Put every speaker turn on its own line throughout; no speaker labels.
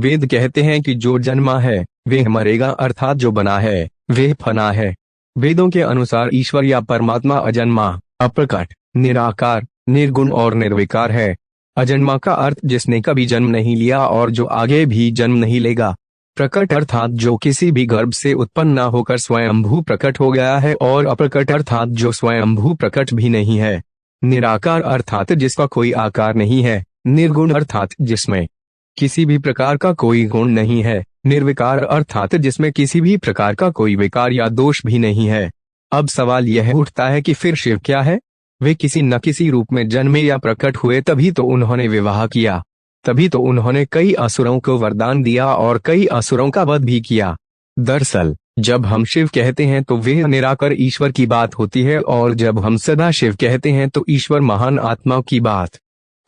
वेद कहते हैं कि जो जन्मा है वह मरेगा, अर्थात जो बना है वह फना है। वेदों के अनुसार ईश्वर या परमात्मा अजन्मा, अप्रकट, निराकार, निर्गुण और निर्विकार है। अजन्मा का अर्थ जिसने कभी जन्म नहीं लिया और जो आगे भी जन्म नहीं लेगा। प्रकट अर्थात जो किसी भी गर्भ से उत्पन्न न होकर स्वयंभू प्रकट हो गया है, और अप्रकट अर्थात जो स्वयंभू प्रकट भी नहीं है। निराकार अर्थात जिसका कोई आकार नहीं है। निर्गुण अर्थात जिसमें किसी भी प्रकार का कोई गुण नहीं है। निर्विकार अर्थात जिसमें किसी भी प्रकार का कोई विकार या दोष भी नहीं है। अब सवाल यह उठता है कि फिर शिव क्या है? वे किसी न किसी रूप में जन्मे या प्रकट हुए, तभी तो उन्होंने विवाह किया, तभी तो उन्होंने कई असुरों को वरदान दिया और कई असुरों का वध भी किया। दरअसल जब हम शिव कहते हैं तो वह निराकार ईश्वर की बात होती है, और जब हम सदा शिव कहते हैं तो ईश्वर महान आत्मा की बात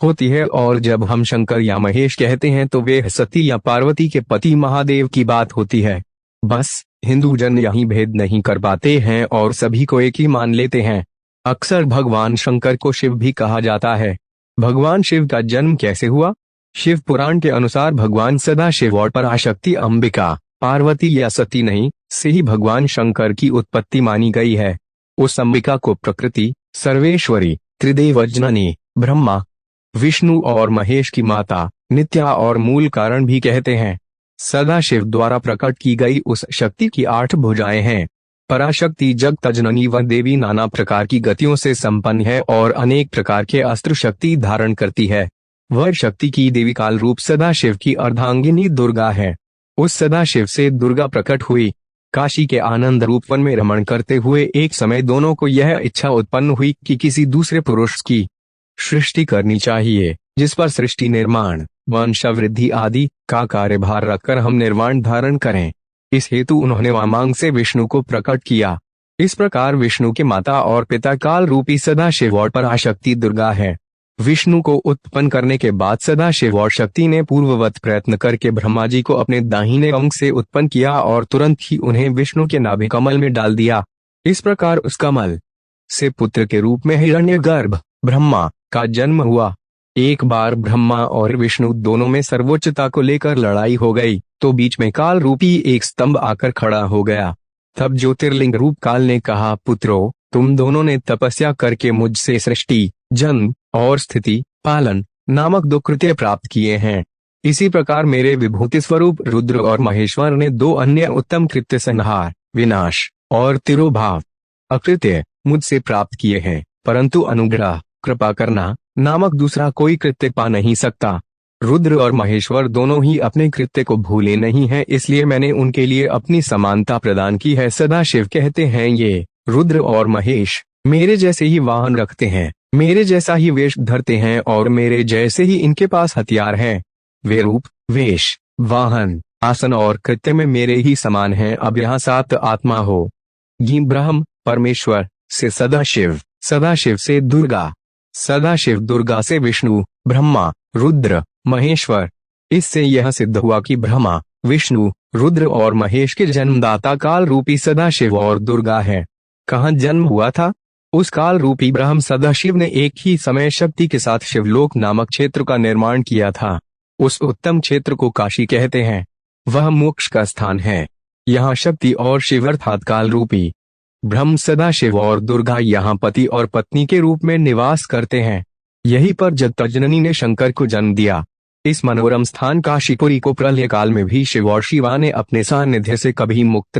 होती है, और जब हम शंकर या महेश कहते हैं तो वे सती या पार्वती के पति महादेव की बात होती है। बस हिंदू जन यही भेद नहीं कर पाते हैं और सभी को एक ही मान लेते हैं। अक्सर भगवान शंकर को शिव भी कहा जाता है। भगवान शिव का जन्म कैसे हुआ? शिव पुराण के अनुसार भगवान सदाशिव और पराशक्ति अंबिका, पार्वती या सती नहीं से ही भगवान शंकर की उत्पत्ति मानी गई है। उस अंबिका को प्रकृति, सर्वेश्वरी, त्रिदेवजननी, ब्रह्मा, विष्णु और महेश की माता, नित्या और मूल कारण भी कहते हैं। सदाशिव द्वारा प्रकट की गई उस शक्ति की 8 भुजाएं हैं। पराशक्ति जगतजननी व देवी नाना प्रकार की गतियों से संपन्न है और अनेक प्रकार के अस्त्र शक्ति धारण करती है। वह शक्ति की देवी काल रूप सदाशिव की अर्धांगिनी दुर्गा है। उस सदाशिव से दुर्गा प्रकट हुई। काशी के आनंद रूप वन में रमण करते हुए एक समय दोनों को यह इच्छा उत्पन्न हुई कि किसी दूसरे पुरुष की सृष्टि करनी चाहिए, जिस पर सृष्टि, निर्माण, वंशवृद्धि आदि का कार्यभार रखकर हम निर्वाण धारण करें। इस हेतु उन्होंने वामांग से विष्णु को प्रकट किया। इस प्रकार विष्णु के माता और पिता काल रूपी सदाशिव और पराशक्ति दुर्गा है। विष्णु को उत्पन्न करने के बाद सदाशिव और शक्ति ने पूर्ववत प्रयत्न करके ब्रह्मा जी को अपने दाहिने अंग से उत्पन्न किया और तुरंत ही उन्हें विष्णु के नाभि कमल में डाल दिया। इस प्रकार उस कमल से पुत्र के रूप में हिरण्यगर्भ ब्रह्मा का जन्म हुआ। एक बार ब्रह्मा और विष्णु दोनों में सर्वोच्चता को लेकर लड़ाई हो गई, तो बीच में काल रूपी एक स्तंभ आकर खड़ा हो गया। तब ज्योतिर्लिंग रूप काल ने कहा, पुत्रों, तुम दोनों ने तपस्या करके मुझसे सृष्टि, जन्म और स्थिति, पालन नामक 2 कृत्य प्राप्त किए हैं। इसी प्रकार मेरे विभूति स्वरूप रुद्र और महेश्वर ने 2 अन्य उत्तम कृत्य, संहार, विनाश और तिरोभाव, अकृत्य मुझसे प्राप्त किए हैं, परंतु अनुग्रह, कृपा करना नामक दूसरा कोई कृत्य पा नहीं सकता। रुद्र और महेश्वर दोनों ही अपने कृत्य को भूले नहीं हैं, इसलिए मैंने उनके लिए अपनी समानता प्रदान की है। सदाशिव कहते हैं, ये रुद्र और महेश मेरे जैसे ही वाहन रखते हैं, मेरे जैसा ही वेश धरते हैं और मेरे जैसे ही इनके पास हथियार हैं। वे रूप, वेश, वाहन, आसन और कृत्य में मेरे ही समान हैं। अब यहाँ 7 आत्मा हो। ब्रह्म परमेश्वर से सदाशिव, सदाशिव से दुर्गा, सदाशिव दुर्गा से विष्णु, ब्रह्मा, रुद्र, महेश्वर। इससे यह सिद्ध हुआ कि ब्रह्मा, विष्णु, रुद्र और महेश के जन्मदाता काल रूपी सदाशिव और दुर्गा है। कहाँ जन्म हुआ था? उस काल रूपी ब्रह्म सदाशिव ने एक ही समय शक्ति के साथ शिवलोक नामक क्षेत्र का निर्माण किया था। उस उत्तम क्षेत्र को काशी कहते हैं। वह मोक्ष का स्थान है। यहाँ शक्ति और शिव अर्थात काल रूपी ब्रह्म सदाशिव और दुर्गा यहाँ पति और पत्नी के रूप में निवास करते हैं। यहीं पर जगतजननी ने शंकर को जन्म दिया। इस मनोरम स्थान काशीपुरी को प्रलय काल में भी शिव और शिवा ने अपने सानिध्य से कभी मुक्त